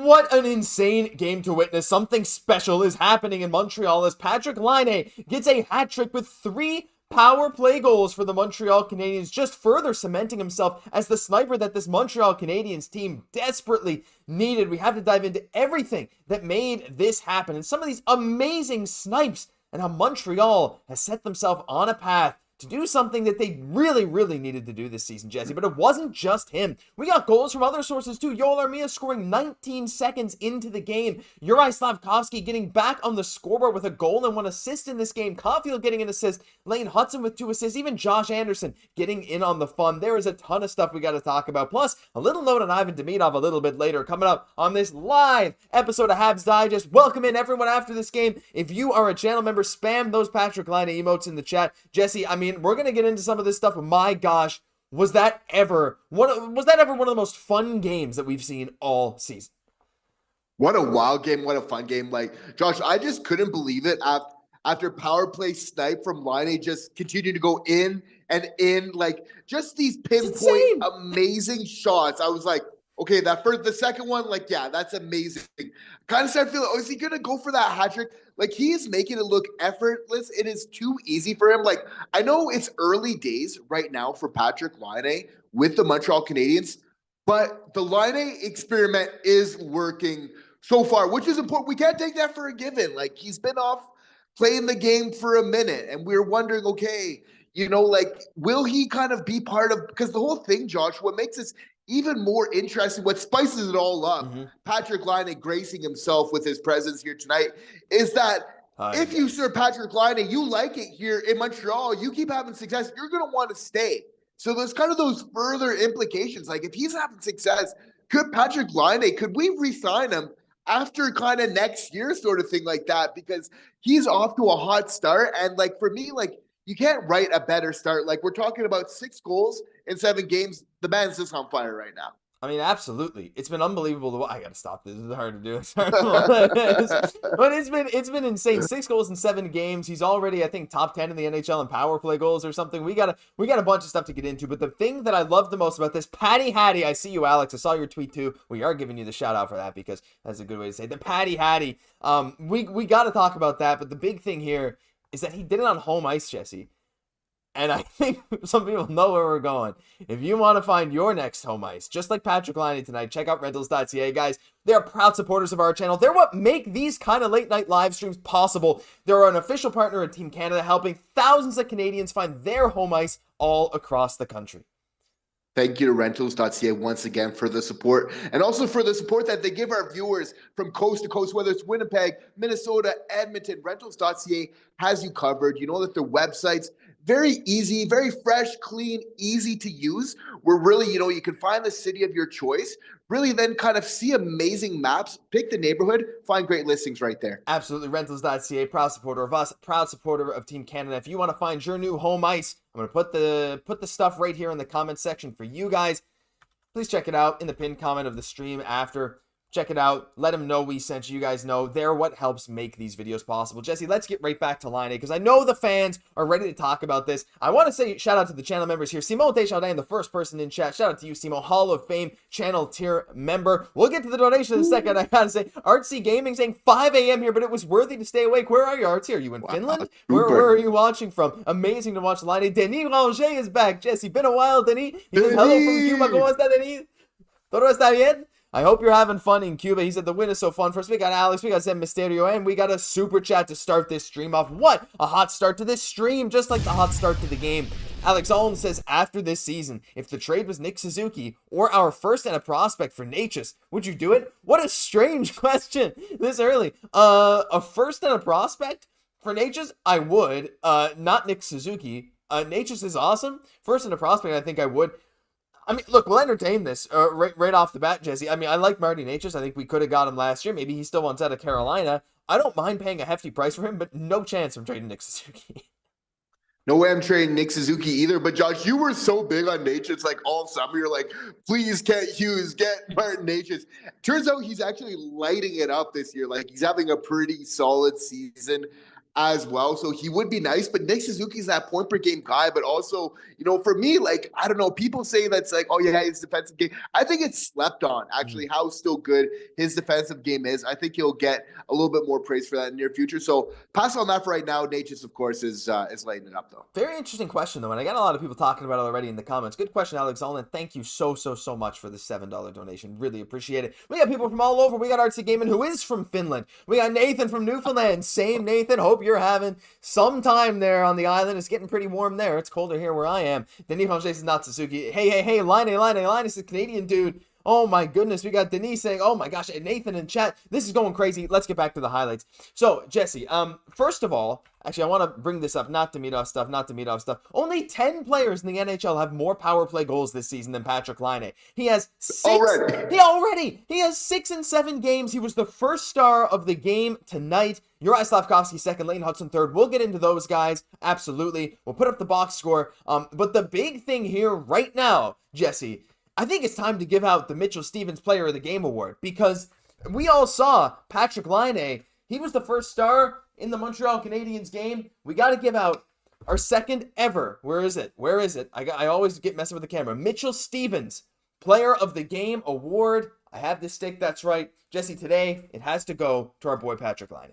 What an insane game to witness. Something special is happening in Montreal as Patrik Laine gets a hat trick with 3 power play goals for the Montreal Canadiens, just further cementing himself as the sniper that this Montreal Canadiens team desperately needed. We have to dive into everything that made this happen and some of these amazing snipes and how Montreal has set themselves on a path to do something that they really needed to do this season, Jesse. But it wasn't just him. We got goals from other sources too. Yoel Armia scoring 19 seconds into the game. Juraj Slafkovsky getting back on the scoreboard with a goal and 1 assist in this game. Caufield getting an assist. Laine Hudson with 2 assists. Even Josh Anderson getting in on the fun. There is a ton of stuff we got to talk about. Plus, a little note on Ivan Demidov a little bit later coming up on this live episode of Habs Digest. Welcome in everyone after this game. If you are a channel member, spam those Patrik Laine emotes in the chat. Jesse, we're going to get into some of this stuff. My gosh, was that ever one of the most fun games that we've seen all season? What a wild game. What a fun game. Like, Josh, I just couldn't believe it after power play snipe from Laine just continued to go in and in. Like, just these pinpoint amazing shots. I was like, okay, the second one, like, yeah, that's amazing. Kind of started feeling, is he going to go for that hat trick? Like, he is making it look effortless. It is too easy for him. Like, I know it's early days right now for Patrik Laine with the Montreal Canadiens, but the Laine experiment is working so far, which is important. We can't take that for a given. Like, he's been off playing the game for a minute, and we're wondering, okay, will he kind of be part of – because the whole thing, Josh, what makes this even more interesting, what spices it all up, Patrik Laine gracing himself with his presence here tonight, is that if you serve Patrik Laine, you like it here in Montreal, you keep having success, you're going to want to stay. So there's kind of those further implications. Like, if he's having success, could we re-sign him after kind of next year sort of thing like that? Because he's off to a hot start. And, like, for me, like, you can't write a better start. Like, we're talking about 6 goals in 7 games. The man's just on fire right now. Absolutely. It's been unbelievable. I gotta stop this. It's hard to do. But it's been insane. 6 goals in 7 games. He's already, I think, top 10 in the NHL in power play goals or something. We got a bunch of stuff to get into. But the thing that I love the most about this, Patty Hattie, I see you, Alex. I saw your tweet too. We are giving you the shout out for that because that's a good way to say it. The Patty Hattie. We got to talk about that. But the big thing here is that he did it on home ice, Jesse. And I think some people know where we're going. If you want to find your next home ice, just like Patrik Laine tonight, check out rentals.ca, guys. They are proud supporters of our channel. They're what make these kind of late night live streams possible. They're an official partner of Team Canada, helping thousands of Canadians find their home ice all across the country. Thank you to rentals.ca once again for the support, and also for the support that they give our viewers from coast to coast, whether it's Winnipeg, Minnesota, Edmonton. Rentals.ca has you covered. You know that their website's very easy, very fresh, clean, easy to use, where really, you can find the city of your choice, really then kind of see amazing maps, pick the neighborhood, find great listings right there. Absolutely. Rentals.ca, proud supporter of us, proud supporter of Team Canada. If you want to find your new home ice, I'm going to put the stuff right here in the comment section for you guys. Please check it out in the pinned comment of the stream after. Check it out. Let them know we sent you. You guys know they're what helps make these videos possible. Jesse, let's get right back to Laine because I know the fans are ready to talk about this. I want to say shout out to the channel members here. Simon Deschardin, the first person in chat. Shout out to you, Simon, Hall of Fame channel tier member. We'll get to the donation in a second. I gotta say, Artsy Gaming saying 5 a.m. here, but it was worthy to stay awake. Where are you, Artsy? Are you in Finland? Where are you watching from? Amazing to watch Laine. Denis Ranger is back. Jesse, been a while, Denis. He says hello from Cuba. ¿Cómo está, Denis? ¿Todo está bien? I hope you're having fun in Cuba. He said the win is so fun. First, we got Alex, we got Zen Mysterio, and we got a super chat to start this stream off. What a hot start to this stream, just like the hot start to the game. Alex Owen says, after this season, if the trade was Nick Suzuki or our first and a prospect for Natchez, would you do it? What a strange question this early. A first and a prospect for Natchez? I would. Not Nick Suzuki. Natchez is awesome. First and a prospect, I think I would. Look, we'll entertain this right off the bat, Jesse. I like Marty Natchez. I think we could have got him last year. Maybe he still wants out of Carolina. I don't mind paying a hefty price for him, but no chance I'm trading Nick Suzuki. No way I'm trading Nick Suzuki either. But, Josh, you were so big on Natchez, like, all summer. You're like, please get Hughes, get Martin Natchez. Turns out he's actually lighting it up this year. Like, he's having a pretty solid season. as well. So he would be nice, but Nick Suzuki's that point per game guy. But also, for me, like, I don't know, people say that's like, oh yeah, his defensive game. I think it's slept on actually how still good his defensive game is. I think he'll get a little bit more praise for that in the near future. So pass on that for right now. Natchez, of course, is lighting it up though. Very interesting question though, and I got a lot of people talking about it already in the comments. Good question, Alex Zolan. Thank you so much for the $7 donation. Really appreciate it. We got people from all over. We got RC Gaming, who is from Finland. We got Nathan from Newfoundland. Same Nathan. Hope you're having some time there on the island. It's getting pretty warm there. It's colder here where I am. The Nippon Jason, not Suzuki. Hey, Laine is a Canadian dude. Oh my goodness, we got Denise saying, oh my gosh, and Nathan in chat. This is going crazy. Let's get back to the highlights. So, Jesse, first of all, actually, I want to bring this up, not Demidov stuff. Only 10 players in the NHL have more power play goals this season than Patrik Laine. He has 6. He has 6 in 7 games. He was the first star of the game tonight. Juraj Slafkovsky second, Lane Hudson third. We'll get into those guys, absolutely. We'll put up the box score. But the big thing here right now, Jesse, I think it's time to give out the Mitchell Stevens Player of the Game award, because we all saw Patrik Laine. He was the first star in the Montreal Canadiens game. We got to give out our second ever. Where is it? I always get messing with the camera. Mitchell Stevens Player of the Game award. I have this stick. That's right. Jesse, today it has to go to our boy Patrik Laine.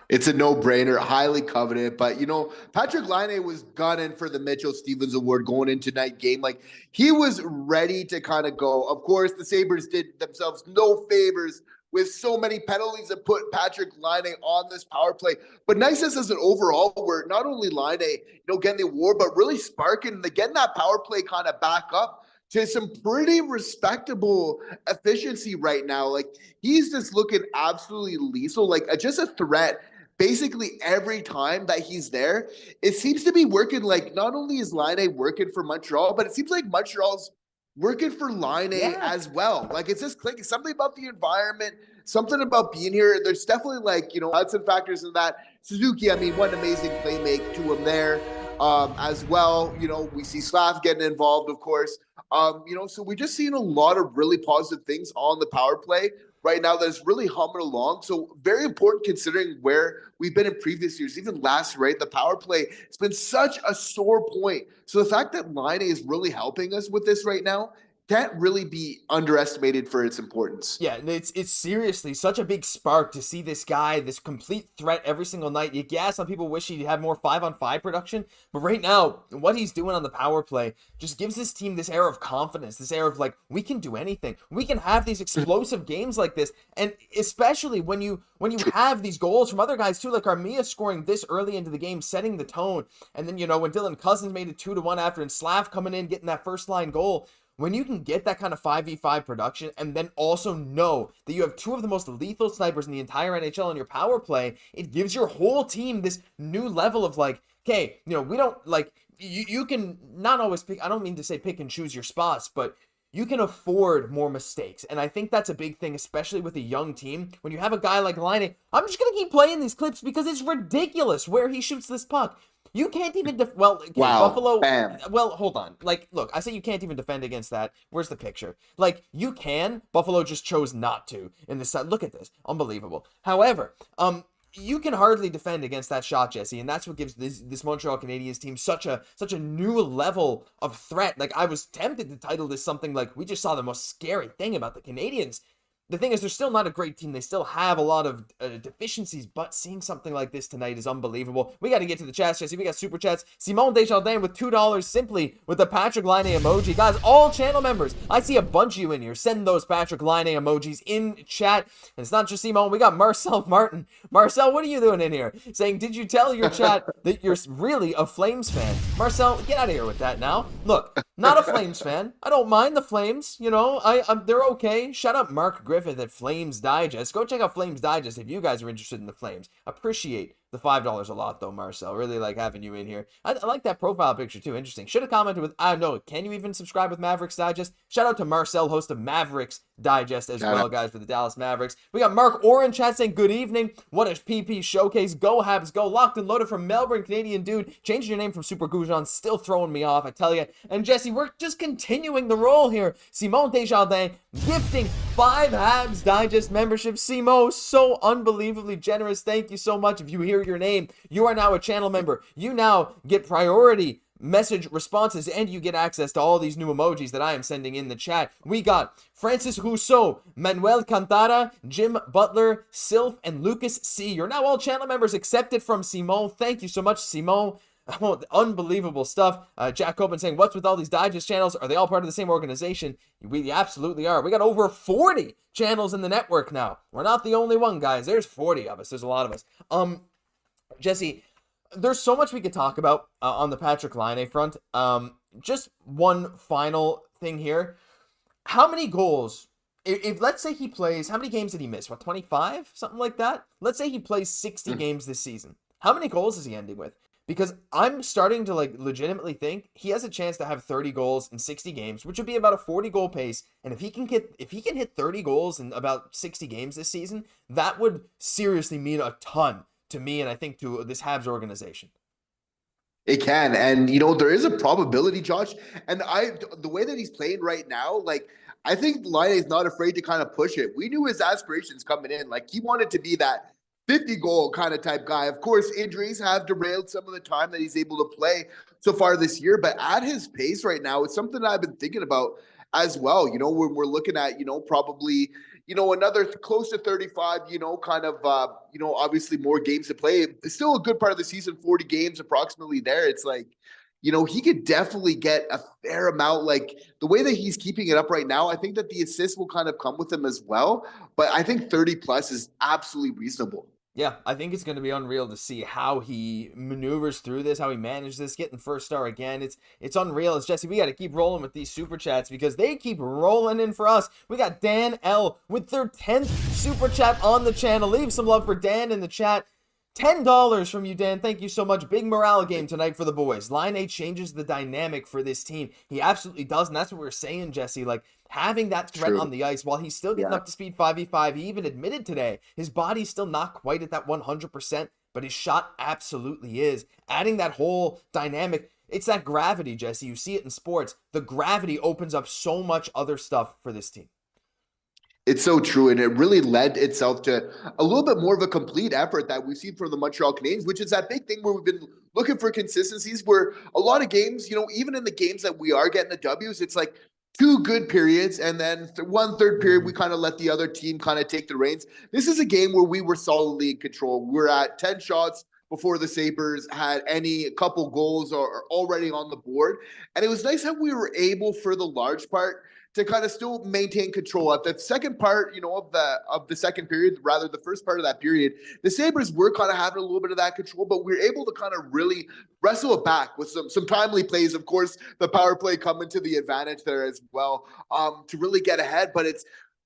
It's a no-brainer, highly coveted. But, Patrik Laine was gunning for the Mitchell Stevens Award going into night game. Like, he was ready to kind of go. Of course, the Sabres did themselves no favors with so many penalties that put Patrik Laine on this power play. But nice as an overall, where not only Laine, getting the award, but really sparking and getting that power play kind of back up to some pretty respectable efficiency right now. Like, he's just looking absolutely lethal, like just a threat basically every time that he's there. It seems to be working. Like, not only is Laine working for Montreal, but it seems like Montreal's working for Laine as well. Like, it's just clicking. Something about the environment, something about being here. There's definitely Hudson factors in that. Suzuki, I mean, what an amazing play make to him there as well. We see Slaf getting involved, of course. So we're just seeing a lot of really positive things on the power play right now that's really humming along. So very important considering where we've been in previous years, even last, right? The power play, it's been such a sore point. So the fact that Laine is really helping us with this right now can't really be underestimated for its importance. Yeah, it's seriously such a big spark to see this guy, this complete threat every single night. Some people wish he'd have more 5-on-5 production, but right now, what he's doing on the power play just gives this team this air of confidence, this air of like, we can do anything. We can have these explosive games like this, and especially when you have these goals from other guys too, like Armia scoring this early into the game, setting the tone, and then when Dylan Cousins made it 2-1 after, and Slaf coming in, getting that first line goal. When you can get that kind of 5v5 production and then also know that you have 2 of the most lethal snipers in the entire NHL on your power play, it gives your whole team this new level of like, okay, we don't like, you can not always pick, I don't mean to say pick and choose your spots, but you can afford more mistakes. And I think that's a big thing, especially with a young team. When you have a guy like Laine, I'm just going to keep playing these clips because it's ridiculous where he shoots this puck. You can't even Buffalo. Bam. Well, hold on. Like, look, I say you can't even defend against that. Where's the picture? Like, you can. Buffalo just chose not to in this side. Look at this. Unbelievable. However, you can hardly defend against that shot, Jesse, and that's what gives this Montreal Canadiens team such a new level of threat. Like, I was tempted to title this something like, we just saw the most scary thing about the Canadiens. The thing is, they're still not a great team. They still have a lot of deficiencies, but seeing something like this tonight is unbelievable. We got to get to the chats, Jesse. We got super chats. Simone Desjardins with $2 simply with the Patrik Laine emoji. Guys, all channel members, I see a bunch of you in here. Send those Patrik Laine emojis in chat. And it's not just Simone. We got Marcel Martin. Marcel, what are you doing in here? Saying, did you tell your chat that you're really a Flames fan? Marcel, get out of here with that now. Look, not a Flames fan. I don't mind the Flames. They're okay. Shut up, Mark Griffith at Flames Digest. Go check out Flames Digest if you guys are interested in the Flames. Appreciate the $5 a lot, though, Marcel. Really like having you in here. I like that profile picture, too. Interesting. Should have commented with, I don't know, can you even subscribe with Mavericks Digest? Shout out to Marcel, host of Mavericks Digest as well, guys, for the Dallas Mavericks. We got Mark Oren chat saying, good evening. What a PP showcase. Go Habs, go. Locked and loaded from Melbourne, Canadian dude. Changing your name from Super Goujon, still throwing me off, I tell you. And Jesse, we're just continuing the roll here. Simone Desjardins gifting 5 Habs Digest memberships. Simo, so unbelievably generous. Thank you so much. If you hear hear your name, you are now a channel member. You now get priority message responses, and you get access to all these new emojis that I am sending in the chat. We got Francis Rousseau, Manuel Cantara, Jim Butler, Sylph, and Lucas C. You're now all channel members excepted from Simon. Thank you so much, Simon. Oh, unbelievable stuff. Jack Copen saying, what's with all these digest channels? Are they all part of the same organization? We absolutely are. We got over 40 channels in the network now. We're not the only one, guys. There's 40 of us. There's a lot of us. Jesse, there's so much we could talk about on the Patrik Laine front. Just one final thing here. How many goals, if let's say he plays, how many games did he miss? 25? Something like that? Let's say he plays 60 games this season. How many goals is he ending with? Because I'm starting to legitimately think he has a chance to have 30 goals in 60 games, which would be about a 40 goal pace. And if he can hit 30 goals in about 60 games this season, that would seriously mean a ton to me, and I think to this Habs organization. It can, and there is a probability, Josh. And the way that he's playing right now, I think Laine is not afraid to kind of push it. We knew his aspirations coming in, he wanted to be that 50 goal kind of type guy. Of course, injuries have derailed some of the time that he's able to play so far this year, but at his pace right now, it's something that I've been thinking about as well. When we're looking at, probably another close to 35, obviously more games to play. It's still a good part of the season, 40 games approximately there. It's he could definitely get a fair amount. The way that he's keeping it up right now, I think that the assists will kind of come with him as well. But I think 30 plus is absolutely reasonable. Yeah, I think it's going to be unreal to see how he maneuvers through this, how he manages this, getting first star again. It's unreal. It's Jesse, we got to keep rolling with these super chats because they keep rolling in for us. We got Dan L with their 10th super chat on the channel. Leave some love for Dan in the chat. $10 from you, Dan. Thank you so much. Big morale game tonight for the boys. Laine changes the dynamic for this team. He absolutely does, and that's what we're saying, Jesse. Having that threat on the ice while he's still getting up to speed 5v5. He even admitted today his body's still not quite at that 100%, but his shot absolutely is. Adding that whole dynamic, it's that gravity, Jesse. You see it in sports. The gravity opens up so much other stuff for this team. It's so true, and it really led itself to a little bit more of a complete effort that we've seen from the Montreal Canadiens, which is that big thing where we've been looking for consistencies, where a lot of games, even in the games that we are getting the W's, it's two good periods, and then one third period, we kind of let the other team kind of take the reins. This is a game where we were solidly in control. We're at 10 shots before the Sabres had a couple goals or already on the board. And it was nice how we were able, for the large part, to kind of still maintain control. At the second part, of the second period, rather the first part of that period, the Sabres were kind of having a little bit of that control, but we were able to kind of really wrestle it back with some timely plays. Of course, the power play coming to the advantage there as well, to really get ahead. But it's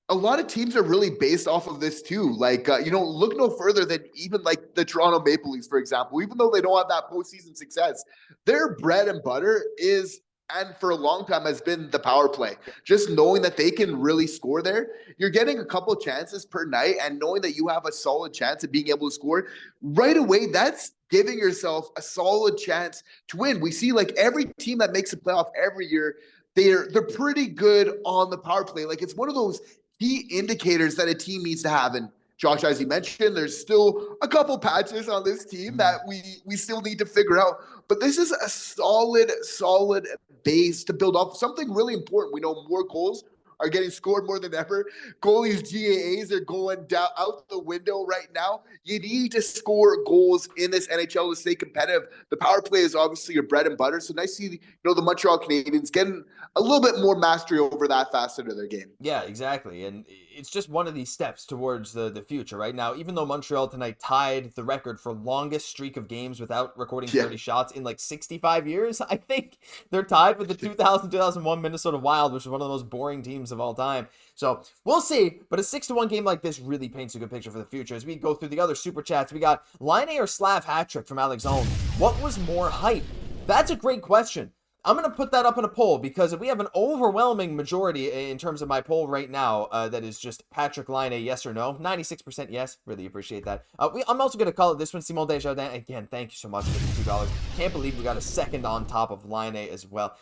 a lot of teams are really based off of this too. Look no further than even the Toronto Maple Leafs, for example. Even though they don't have that postseason success, their bread and butter is, and for a long time has been, the power play. Just knowing that they can really score there. You're getting a couple chances per night, and knowing that you have a solid chance of being able to score right away, that's giving yourself a solid chance to win. We see every team that makes a playoff every year, they're pretty good on the power play. It's one of those key indicators that a team needs to have. And Josh, as you mentioned, there's still a couple patches on this team that we still need to figure out. But this is a solid base to build off. Something really important. We know more goals are getting scored more than ever. Goalies' GAAs are going down out the window right now. You need to score goals in this NHL to stay competitive. The power play is obviously your bread and butter. So nice to see the Montreal Canadiens getting a little bit more mastery over that facet of their game. Yeah, exactly. And it's just one of these steps towards the future right now. Even though Montreal tonight tied the record for longest streak of games without recording 30 shots in 65 years, I think they're tied with the 2000-2001 Minnesota Wild, which is one of the most boring teams of all time. So we'll see. But a 6-1 game like this really paints a good picture for the future. As we go through the other super chats, we got Laine or Slaf hat trick from Alex Owen. What was more hype? That's a great question. I'm going to put that up in a poll because we have an overwhelming majority in terms of my poll right now that is just Patrik Laine, yes or no. 96% yes. Really appreciate that. I'm also going to call it this one, Simon Desjardins. Again, thank you so much for the $2. Can't believe we got a second on top of Laine as well.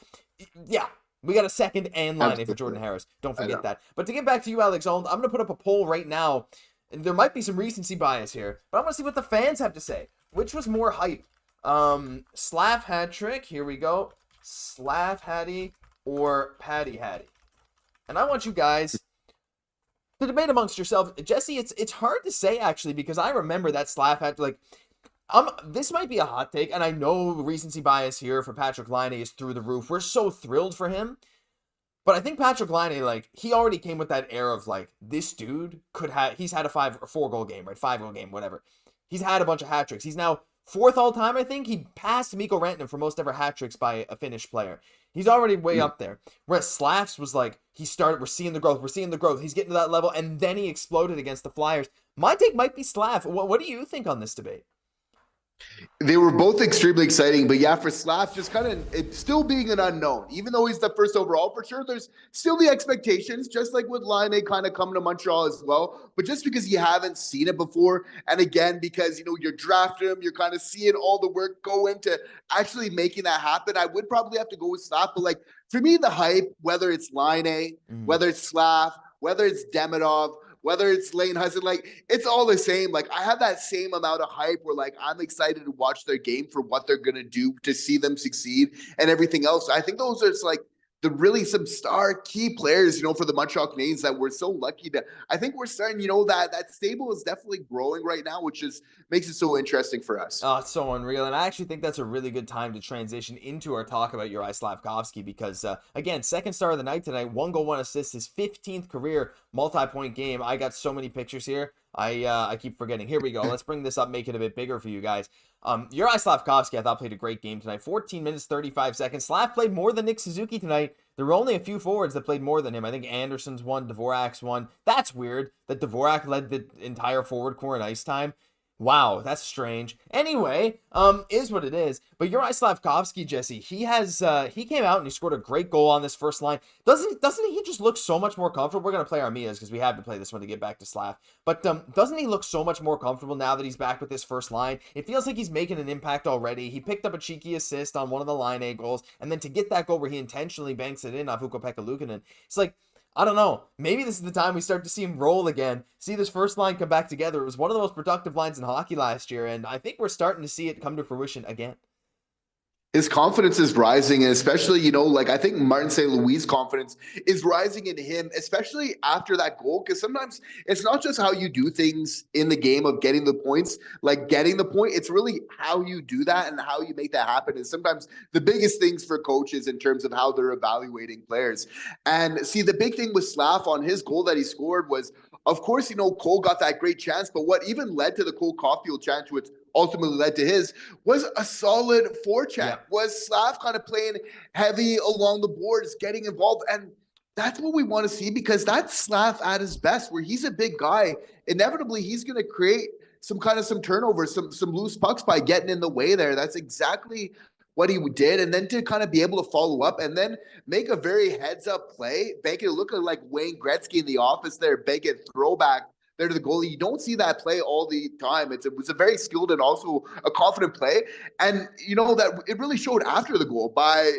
Yeah, we got a second and Laine for Jordan Harris. Don't forget that. But to get back to you, Alex Owen, I'm going to put up a poll right now. And there might be some recency bias here, but I want to see what the fans have to say. which was more hype? Slaf hat trick. Here we go. Slaf Hattie or Patty Hattie. And I want you guys to debate amongst yourselves. Jesse, it's hard to say actually, because I remember that Slaf hat, like, this might be a hot take, and I know recency bias here for Patrik Laine is through the roof. We're so thrilled for him. But I think Patrik Laine, like, he already came with that air of, like, this dude he's had a 5 or 4 goal game, right? 5 goal game, whatever. He's had a bunch of hat tricks. He's now 4th all time, I think. He passed Mikko Rantanen for most ever hat tricks by a Finnish player. He's already way up there. Whereas Slaf's was like, we're seeing the growth. He's getting to that level, and then he exploded against the Flyers. My take might be Slaf. What do you think on this debate? They were both extremely exciting, but yeah, for Slaf, just kind of it's still being an unknown. Even though he's the first overall for sure, there's still the expectations, just like with Laine kind of coming to Montreal as well. But just because you haven't seen it before, and again, because you're drafting him, you're kind of seeing all the work go into actually making that happen. I would probably have to go with Slaf, but like for me, the hype, whether it's Laine, whether it's Slaf, whether it's Demidov, whether it's Laine Hudson, like it's all the same. Like I have that same amount of hype where like I'm excited to watch their game for what they're gonna do, to see them succeed and everything else. I think those are just like the really some star key players, for the Montreal Canadiens that we're so lucky to. I think we're starting, that stable is definitely growing right now, which makes it so interesting for us. Oh, it's so unreal. And I actually think that's a really good time to transition into our talk about Juraj Slafkovsky because, again, second star of the night tonight, 1 goal, 1 assist, his 15th career multi-point game. I got so many pictures here. I keep forgetting. Here we go. Let's bring this up, make it a bit bigger for you guys. Juraj Slafkovsky, I thought, played a great game tonight. 14 minutes, 35 seconds. Slaf played more than Nick Suzuki tonight. There were only a few forwards that played more than him. I think Anderson's one, Dvorak's one. That's weird that Dvorak led the entire forward core in ice time. Wow, that's strange. Anyway, is what it is. But Juraj Slafkovsky, Jesse, he came out and he scored a great goal on this first line. Doesn't he just look so much more comfortable? We're gonna play our Mias because we have to play this one to get back to Slaf. But doesn't he look so much more comfortable now that he's back with this first line? It feels like he's making an impact already. He picked up a cheeky assist on one of the Laine goals, and then to get that goal where he intentionally banks it in off Ukko-Pekka Luukkonen, it's like, I don't know. Maybe this is the time we start to see him roll again. See this first line come back together. It was one of the most productive lines in hockey last year, and I think we're starting to see it come to fruition again. His confidence is rising, and especially, I think Martin St. Louis' confidence is rising in him, especially after that goal, because sometimes it's not just how you do things in the game of getting the points, like getting the point. It's really how you do that and how you make that happen. And sometimes the biggest things for coaches in terms of how they're evaluating players. And see, the big thing with Slaf on his goal that he scored was, of course, Cole got that great chance, but what even led to the Cole Caufield chance, which ultimately led to his, was a solid forecheck. Yeah. Was Slaf kind of playing heavy along the boards, getting involved. And that's what we want to see, because that's Slaf at his best, where he's a big guy. Inevitably, he's going to create some turnovers, some loose pucks by getting in the way there. That's exactly what he did. And then to kind of be able to follow up and then make a very heads-up play, bank it looking like Wayne Gretzky in The Office there, bank it throwback there to the goalie. You don't see that play all the time. It was a very skilled and also a confident play. And, that it really showed after the goal by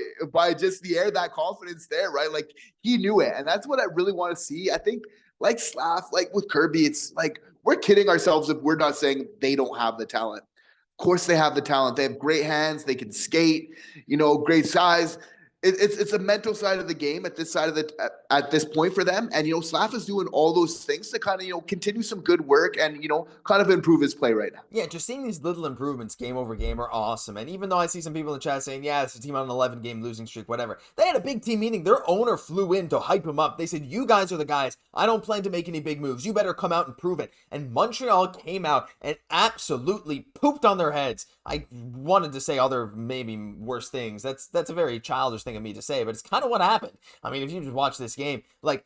just the air, that confidence there, right? Like he knew it. And that's what I really want to see. I think like Slaf, like with Kirby, it's like we're kidding ourselves if we're not saying they don't have the talent. Of course they have the talent. They have great hands. They can skate, great size. It's a mental side of the game at this point for them. And, Slaf is doing all those things to kind of, continue some good work and, kind of improve his play right now. Yeah, just seeing these little improvements game over game are awesome. And even though I see some people in the chat saying, yeah, it's a team on an 11-game losing streak, whatever. They had a big team meeting. Their owner flew in to hype him up. They said, you guys are the guys. I don't plan to make any big moves. You better come out and prove it. And Montreal came out and absolutely pooped on their heads. I wanted to say other maybe worse things. That's a very childish thing of me to say, but it's kind of what happened. I mean, if you just watch this game, like,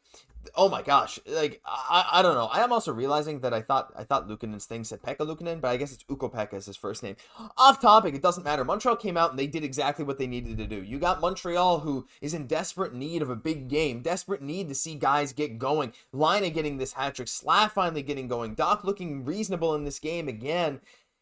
oh my gosh, like I don't know. I am also realizing that I thought Luukkonen's thing said Pekka Luukkonen, but I guess it's Ukko-Pekka is his first name. Off topic, it doesn't matter. Montreal came out and they did exactly what they needed to do. You got Montreal, who is in desperate need of a big game, desperate need to see guys get going. Laine getting this hat trick, Slaf finally getting going, Dach looking reasonable in this game again.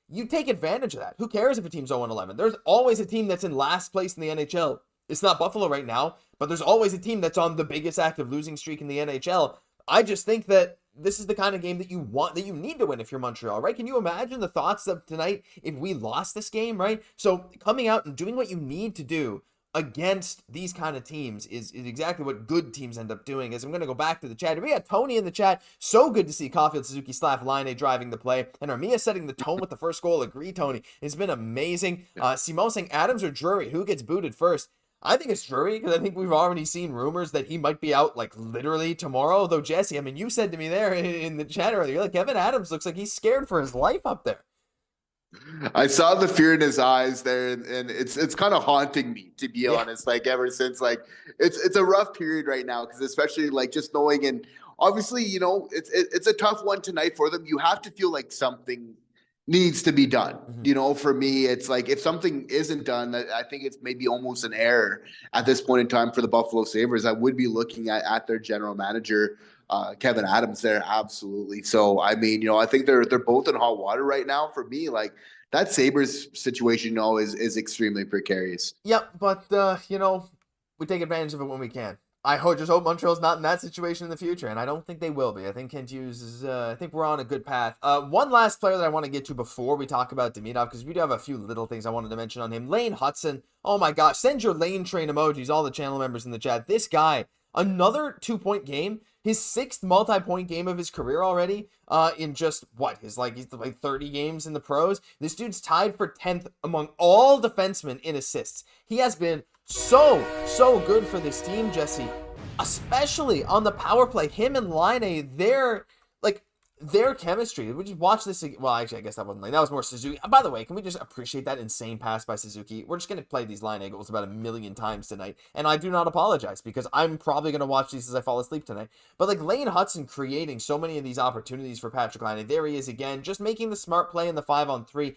You take advantage of that. Who cares if a team's 0-11? There's always a team that's in last place in the NHL. It's not Buffalo right now, but there's always a team that's on the biggest active losing streak in the NHL. I just think that this is the kind of game that you want, that you need to win if you're Montreal, right? Can you imagine the thoughts of tonight if we lost this game, right? So coming out and doing what you need to do against these kind of teams is exactly what good teams end up doing. As I'm going to go back to the chat. We got Tony in the chat. So good to see Caufield, Suzuki, Slaf, Laine driving the play. And Armia setting the tone with the first goal. Agree, Tony. It's been amazing. Simone saying Adams or Drury. Who gets booted first? I think it's Drury, because I think we've already seen rumors that he might be out, like, literally tomorrow. Though, Jesse, I mean, you said to me there in the chat earlier, like, Kevin Adams looks like he's scared for his life up there. I saw the fear in his eyes there, and it's kind of haunting me, to be honest. Like, ever since, like, it's a rough period right now, because especially like just knowing, and obviously, you know, it's a tough one tonight for them. You have to feel like something needs to be done. You know, for me, it's like if something isn't done, I think it's maybe almost an error at this point in time for the Buffalo Sabres. I would be looking at their general manager, Kevin Adams there. Absolutely. So, I mean, you know, I think they're both in hot water right now. For me, like, that Sabres situation, you know, is extremely precarious. Yep, but, you know, we take advantage of it when we can. I just hope Montreal's not in that situation in the future, and I don't think they will be. I think Kent Hughes is, I think we're on a good path. One last player that I want to get to before we talk about Demidov, because we do have a few little things I wanted to mention on him. Laine Hutson. Oh my gosh, send your Laine train emojis, all the channel members in the chat. This guy, another 2-point game. His 6th multi-point game of his career already, in just, he's like 30 games in the pros. This dude's tied for 10th among all defensemen in assists. He has been so good for this team, Jesse, especially on the power play. Him and Laine, their chemistry. We just watch this. Well, actually, I guess that wasn't Laine. That was more Suzuki. By the way, can we just appreciate that insane pass by Suzuki? We're just going to play these Laine goals about 1,000,000 times tonight, and I do not apologize, because I'm probably going to watch these as I fall asleep tonight. But like Laine Hutson creating so many of these opportunities for Patrick Laine. There he is again, just making the smart play in the 5-on-3.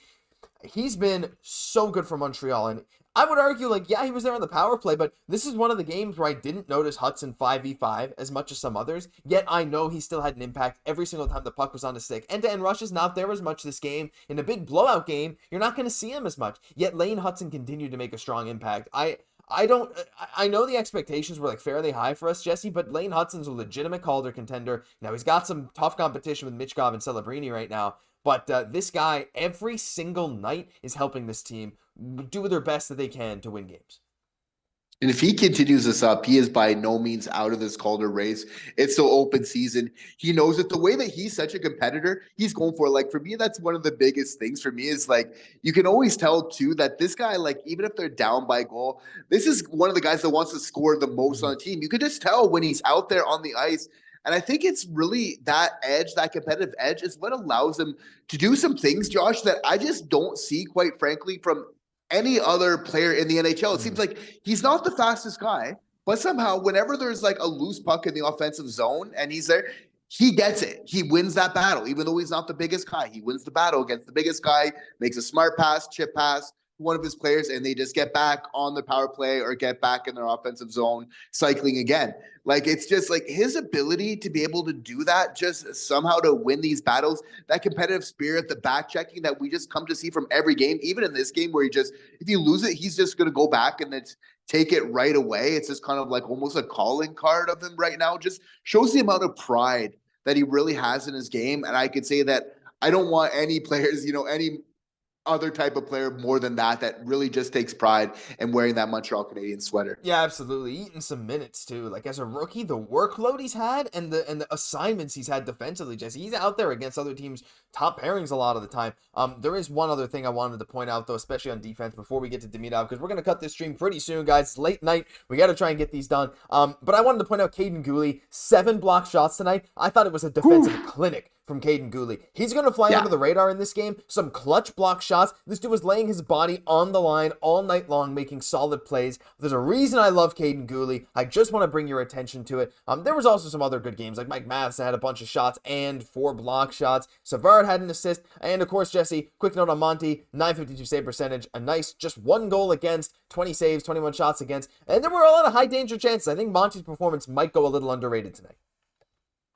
He's been so good for Montreal, and I would argue, like, yeah, he was there on the power play, but this is one of the games where I didn't notice Hutson 5v5 as much as some others, yet I know he still had an impact every single time the puck was on his stick. End-to-end rushes not there as much this game. In a big blowout game, you're not going to see him as much, yet Laine Hutson continued to make a strong impact. I know the expectations were like fairly high for us, Jesse, but Laine Hutson's a legitimate Calder contender. Now, he's got some tough competition with Michkov and Celebrini right now, but this guy, every single night, is helping this team do their best that they can to win games. And if he continues this up, he is by no means out of this Calder race. It's still open season. He knows it. The way that he's such a competitor, he's going for it. Like, for me, that's one of the biggest things for me is, like, you can always tell, too, that this guy, like, even if they're down by a goal, this is one of the guys that wants to score the most on the team. You could just tell when he's out there on the ice. And I think it's really that edge, that competitive edge, is what allows him to do some things, Josh, that I just don't see, quite frankly, from any other player in the NHL. It seems like he's not the fastest guy, but somehow whenever there's like a loose puck in the offensive zone and he's there, he gets it. He wins that battle. Even though he's not the biggest guy, he wins the battle against the biggest guy, makes a smart pass, chip pass, one of his players, and they just get back on the power play or get back in their offensive zone, cycling again. Like, it's just like his ability to be able to do that, just somehow to win these battles, that competitive spirit, the back checking that we just come to see from every game, even in this game where he just, if you lose it, he's just going to go back and then take it right away. It's just kind of like almost a calling card of him right now. Just shows the amount of pride that he really has in his game. And I could say that I don't want any players, you know, any other type of player more than that really just takes pride in wearing that Montreal Canadiens sweater. Yeah, absolutely. Eating some minutes too. Like, as a rookie, the workload he's had and the assignments he's had defensively, Jesse, he's out there against other teams' top pairings a lot of the time. There is one other thing I wanted to point out, though, especially on defense, before we get to Demidov, because we're going to cut this stream pretty soon, guys. It's late night. We got to try and get these done. But I wanted to point out Cayden Guhle, 7 block shots tonight. I thought it was a defensive clinic from Cayden Guhle. He's going to fly under the radar in this game. Some clutch block shots. This dude was laying his body on the line all night long, making solid plays. There's a reason I love Cayden Guhle. I just want to bring your attention to it. There was also some other good games, like Mike Matheson had a bunch of shots and 4 block shots. Savard had an assist. And of course, Jesse, quick note on Monty, 952 save percentage, a nice just 1 goal against, 20 saves, 21 shots against. And there were a lot of high danger chances. I think Monty's performance might go a little underrated tonight.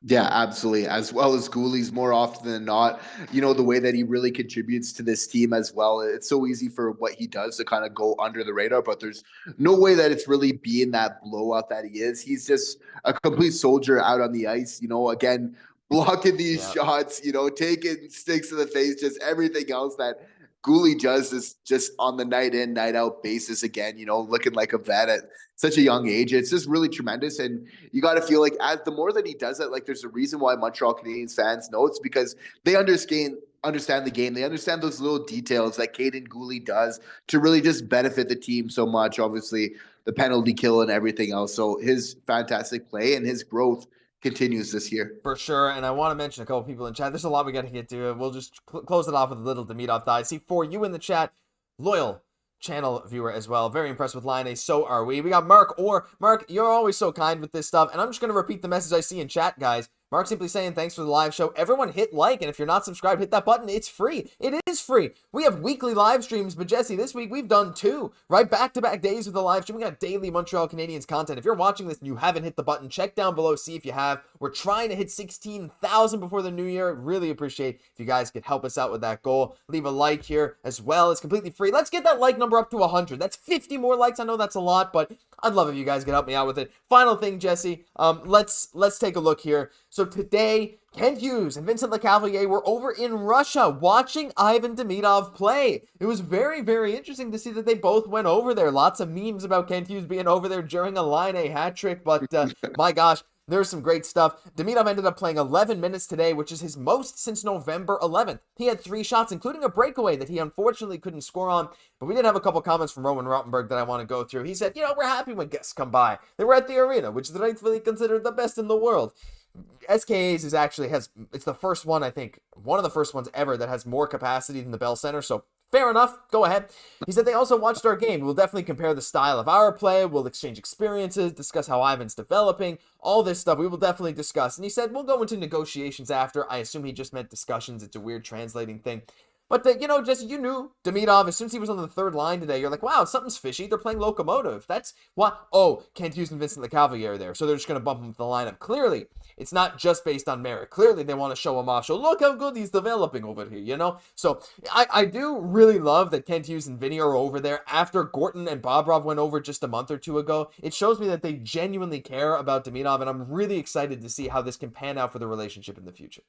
Yeah, absolutely. As well as Guhle's more often than not, you know, the way that he really contributes to this team as well. It's so easy for what he does to kind of go under the radar, but there's no way that it's really being that blowout that he is. He's just a complete soldier out on the ice. You know, again, blocking these shots, taking sticks to the face, just everything else that Guhle does is just on the night in, night out basis again, looking like a vet at such a young age. It's just really tremendous. And you got to feel like as the more that he does it, like there's a reason why Montreal Canadiens fans know it's because they understand the game. They understand those little details that Cayden Guhle does to really just benefit the team so much. Obviously, the penalty kill and everything else. So his fantastic play and his growth continues this year. For sure, and I want to mention a couple people in chat. There's a lot we got to get to. We'll just close it off with a little Demidov thought. I see for you in the chat, loyal channel viewer as well. Very impressed with Laine. So are we. We got Mark, you're always so kind with this stuff, and I'm just going to repeat the message I see in chat, guys. Mark simply saying, thanks for the live show. Everyone hit like, and if you're not subscribed, hit that button. It's free. It is free. We have weekly live streams, but Jesse, this week we've done 2, right? Back-to-back days with the live stream. We got daily Montreal Canadiens content. If you're watching this and you haven't hit the button, check down below, see if you have. We're trying to hit 16,000 before the new year. Really appreciate if you guys could help us out with that goal. Leave a like here as well. It's completely free. Let's get that like number up to 100. That's 50 more likes. I know that's a lot, but I'd love if you guys could help me out with it. Final thing, Jesse, let's take a look here. So today, Kent Hughes and Vincent Lecavalier were over in Russia watching Ivan Demidov play. It was very, very interesting to see that they both went over there. Lots of memes about Kent Hughes being over there during a Laine hat trick, but my gosh, there's some great stuff. Demidov ended up playing 11 minutes today, which is his most since November 11th. He had 3 shots, including a breakaway that he unfortunately couldn't score on. But we did have a couple comments from Roman Rottenberg that I want to go through. He said, we're happy when guests come by. They were at the arena, which is rightfully considered the best in the world. SKA's it's the first one, I think, one of the first ones ever that has more capacity than the Bell Center, so fair enough, go ahead. He said they also watched our game. We'll definitely compare the style of our play, we'll exchange experiences, discuss how Ivan's developing, all this stuff we will definitely discuss. And he said we'll go into negotiations after. I assume he just meant discussions, it's a weird translating thing. But, Jesse, you knew Demidov, as soon as he was on the third line today, you're like, wow, something's fishy. They're playing locomotive. That's what, Kent Hughes and Vincent Lecavalier are there, so they're just going to bump him to the lineup. Clearly, it's not just based on merit. Clearly, they want to show him off. So look how good he's developing over here, So I do really love that Kent Hughes and Vinny are over there after Gorton and Bobrov went over just a month or 2 ago. It shows me that they genuinely care about Demidov, and I'm really excited to see how this can pan out for the relationship in the future.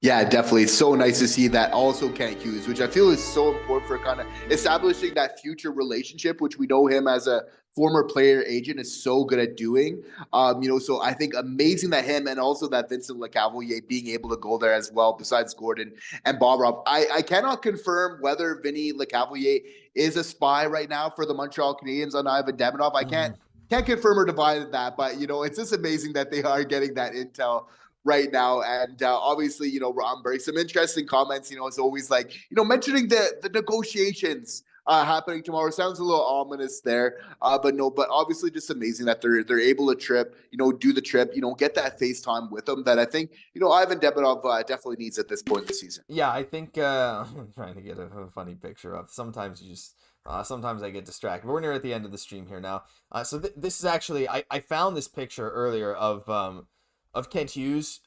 Yeah, definitely. It's so nice to see that also Kent Hughes, which I feel is so important for kind of establishing that future relationship, which we know him as a former player agent is so good at doing. So I think amazing that him and also that Vincent Lecavalier being able to go there as well, besides Gordon and Bobrov. I cannot confirm whether Vinny Lecavalier is a spy right now for the Montreal Canadiens on Ivan Demidov. I can't confirm or divide that, but it's just amazing that they are getting that intel right now. And obviously, Rottenberg, some interesting comments, it's always like, mentioning the negotiations happening tomorrow. Sounds a little ominous there, but obviously just amazing that they're able to do the trip, get that FaceTime with them that I think, Ivan Demidov definitely needs at this point in the season. Yeah, I think I'm trying to get a funny picture up. Sometimes sometimes I get distracted. But we're near at the end of the stream here now. So this is actually, I found this picture earlier of Kent Hughes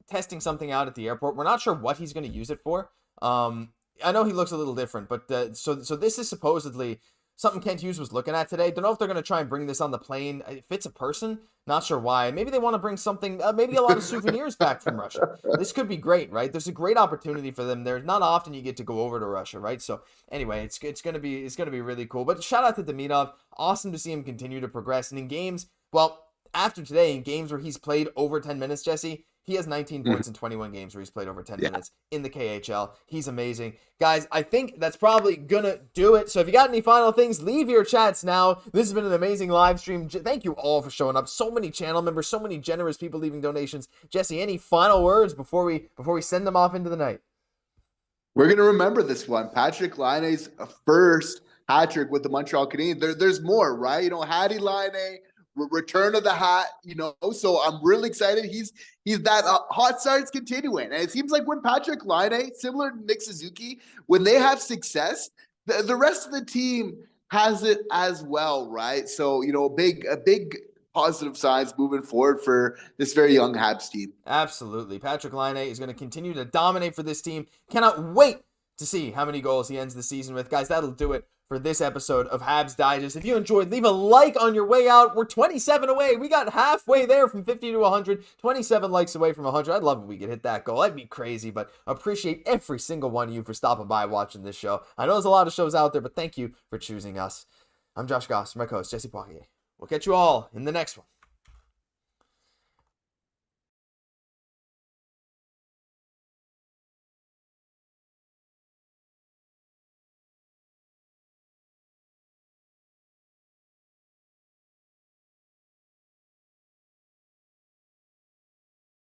testing something out at the airport. We're not sure what he's going to use it for. I know he looks a little different, but so this is supposedly something Kent Hughes was looking at today. Don't know if they're going to try and bring this on the plane. It fits a person. Not sure why. Maybe they want to bring something, maybe a lot of souvenirs back from Russia. This could be great, right? There's a great opportunity for them. There's not often you get to go over to Russia, right? So anyway, it's going to be really cool. But shout out to Demidov. Awesome to see him continue to progress. And in games, after today, in games where he's played over 10 minutes, Jesse, he has 19 points in 21 games where he's played over 10 minutes in the KHL. He's amazing. Guys, I think that's probably going to do it. So if you got any final things, leave your chats now. This has been an amazing live stream. Thank you all for showing up. So many channel members, so many generous people leaving donations. Jesse, any final words before we send them off into the night? We're going to remember this one. Patrik Laine's first hat trick with the Montreal Canadiens. There's more, right? Hattie Laine, return of the hat, so I'm really excited. He's that hot start's continuing, and it seems like when Patrik Laine, similar to Nick Suzuki, when they have success, the rest of the team has it as well, right? So a big positive signs moving forward for this very young Habs team. Absolutely. Patrik Laine is going to continue to dominate for this team. Cannot wait to see how many goals he ends the season with. Guys, that'll do it for this episode of Habs Digest. If you enjoyed, leave a like on your way out. We're 27 away. We got halfway there from 50 to 100. 27 likes away from 100. I'd love if we could hit that goal. That'd be crazy, but appreciate every single one of you for stopping by watching this show. I know there's a lot of shows out there, but thank you for choosing us. I'm Josh Gosse, my co-host Jesse Poirier. We'll catch you all in the next one.